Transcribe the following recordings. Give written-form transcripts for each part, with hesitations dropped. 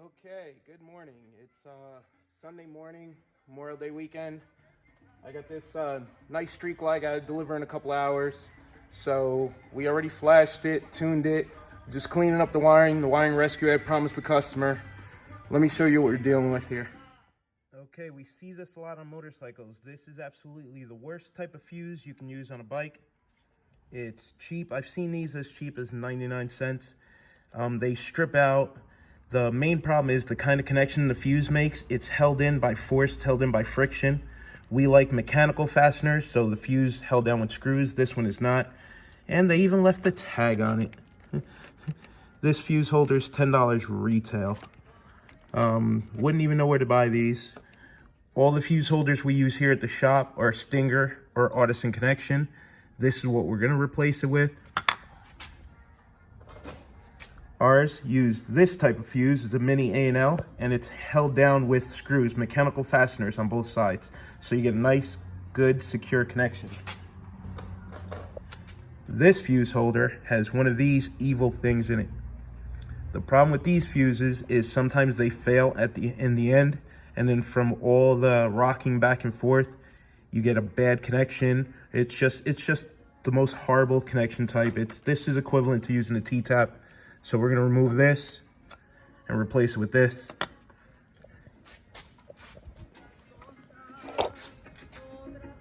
Okay, good morning. It's Sunday morning, Memorial Day weekend. I got this nice Street Glide I gotta deliver in a couple hours. So we already flashed it, tuned it, just cleaning up the wiring rescue I promised the customer. Let me show you what we're dealing with here. Okay, we see this a lot on motorcycles. This is absolutely the worst type of fuse you can use on a bike. It's cheap. I've seen these as cheap as 99 cents. They strip out. The main problem is the kind of connection the fuse makes. It's held in by force, it's held in by friction. We like mechanical fasteners, so the fuse held down with screws. This one is not. And they even left the tag on it. This fuse holder is $10 retail. Wouldn't even know where to buy these. All the fuse holders we use here at the shop are Stinger or Artisan Connection. This is what we're gonna replace it with. Ours use this type of fuse. It's a mini A&L, and it's held down with screws, mechanical fasteners on both sides. So you get a nice, good, secure connection. This fuse holder has one of these evil things in it. The problem with these fuses is sometimes they fail in the end, and then from all the rocking back and forth, you get a bad connection. It's just the most horrible connection type. This is equivalent to using a T-tap. So we're gonna remove this and replace it with this.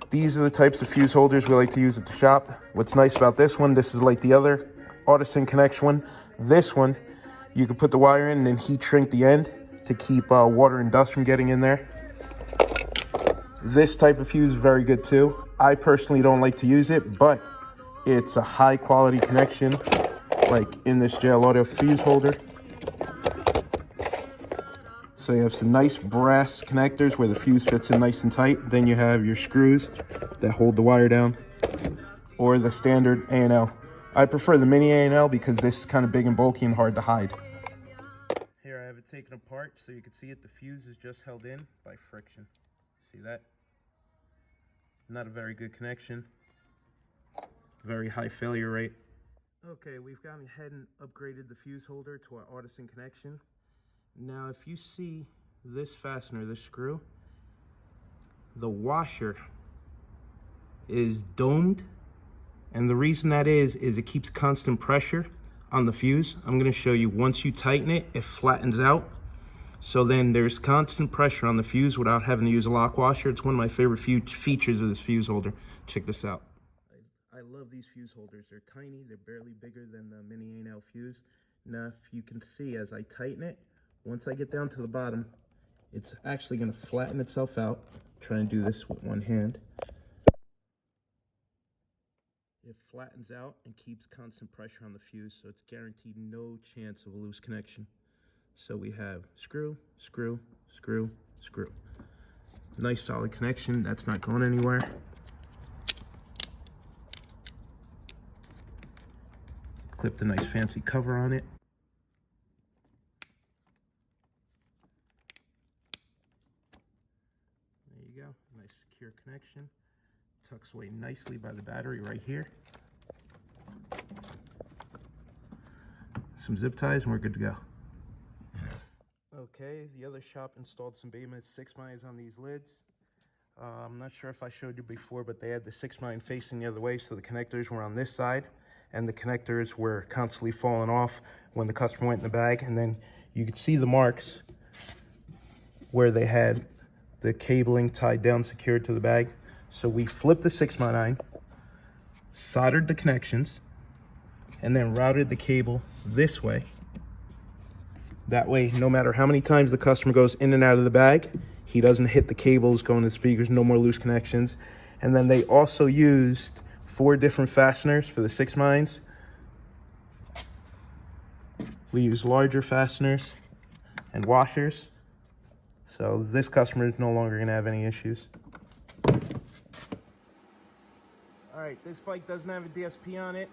These are the types of fuse holders we like to use at the shop. What's nice about this one, this is like the other Artisan Connection one. This one, you can put the wire in and then heat shrink the end to keep water and dust from getting in there. This type of fuse is very good too. I personally don't like to use it, but it's a high quality connection, like in this NVSAUDIO fuse holder. So you have some nice brass connectors where the fuse fits in nice and tight. Then you have your screws that hold the wire down, or the standard A&L. I prefer the mini A&L because this is kind of big and bulky and hard to hide. Here I have it taken apart so you can see it. The fuse is just held in by friction. See that? Not a very good connection. Very high failure rate. Okay, we've gone ahead and upgraded the fuse holder to our Artisan Connection. Now, if you see this fastener, this screw, the washer is domed. And the reason that is it keeps constant pressure on the fuse. I'm gonna show you, once you tighten it, it flattens out. So then there's constant pressure on the fuse without having to use a lock washer. It's one of my favorite features of this fuse holder. Check this out. I love these fuse holders. They're tiny, they're barely bigger than the mini A&L fuse. Now, if you can see, as I tighten it, once I get down to the bottom, it's actually gonna flatten itself out. Try and do this with one hand. It flattens out and keeps constant pressure on the fuse, so it's guaranteed no chance of a loose connection. So we have screw, screw, screw, screw. Nice solid connection, that's not going anywhere. Clip the nice fancy cover on it. There you go, nice secure connection. Tucks away nicely by the battery right here. Some zip ties and we're good to go. Okay, the other shop installed some Baymax 6x on these lids. I'm not sure if I showed you before, but they had the 6x facing the other way, so the connectors were on this side, and the connectors were constantly falling off when the customer went in the bag. And then you could see the marks where they had the cabling tied down, secured to the bag. So we flipped the 6x9, soldered the connections, and then routed the cable this way. That way, no matter how many times the customer goes in and out of the bag, he doesn't hit the cables going to the speakers, no more loose connections. And then they also used 4 different fasteners for the 6x9s. We use larger fasteners and washers. So this customer is no longer gonna have any issues. All right, this bike doesn't have a DSP on it.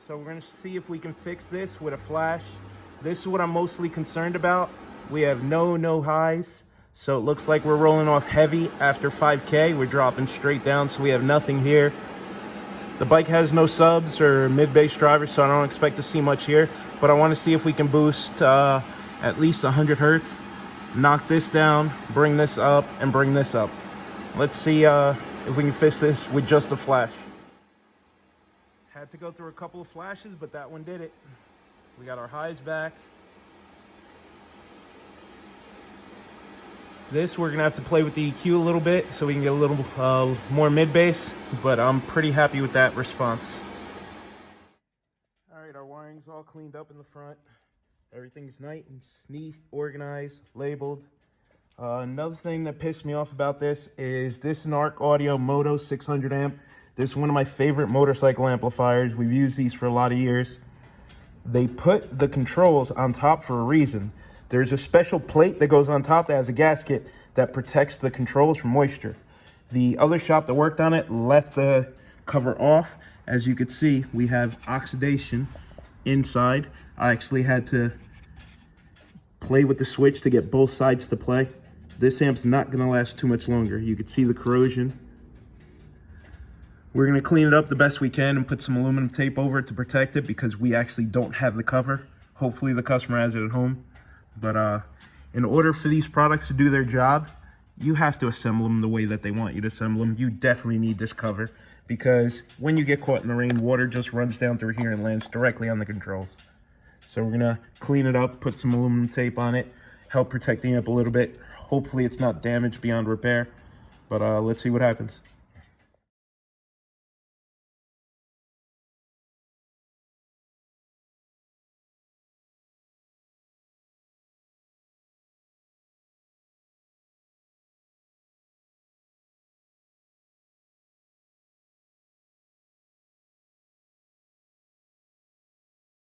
So we're gonna see if we can fix this with a flash. This is what I'm mostly concerned about. We have no highs. So it looks like we're rolling off heavy after 5K. We're dropping straight down, so we have nothing here. The bike has no subs or mid-bass drivers, so I don't expect to see much here. But I want to see if we can boost at least 100 hertz. Knock this down, bring this up, and bring this up. Let's see if we can fix this with just a flash. Had to go through a couple of flashes, but that one did it. We got our highs back. This, we're gonna have to play with the EQ a little bit so we can get a little more mid-bass, but I'm pretty happy with that response. All right, our wiring's all cleaned up in the front. Everything's nice and neat, organized, labeled. Another thing that pissed me off about this is this NVSAUDIO Moto 600 amp. This is one of my favorite motorcycle amplifiers. We've used these for a lot of years. They put the controls on top for a reason. There's a special plate that goes on top that has a gasket that protects the controls from moisture. The other shop that worked on it left the cover off. As you could see, we have oxidation inside. I actually had to play with the switch to get both sides to play. This amp's not gonna last too much longer. You could see the corrosion. We're gonna clean it up the best we can and put some aluminum tape over it to protect it because we actually don't have the cover. Hopefully the customer has it at home. But in order for these products to do their job, you have to assemble them the way that they want you to assemble them. You definitely need this cover because when you get caught in the rain, water just runs down through here and lands directly on the controls. So we're gonna clean it up, put some aluminum tape on it, help protect the amp a little bit. Hopefully it's not damaged beyond repair, but let's see what happens.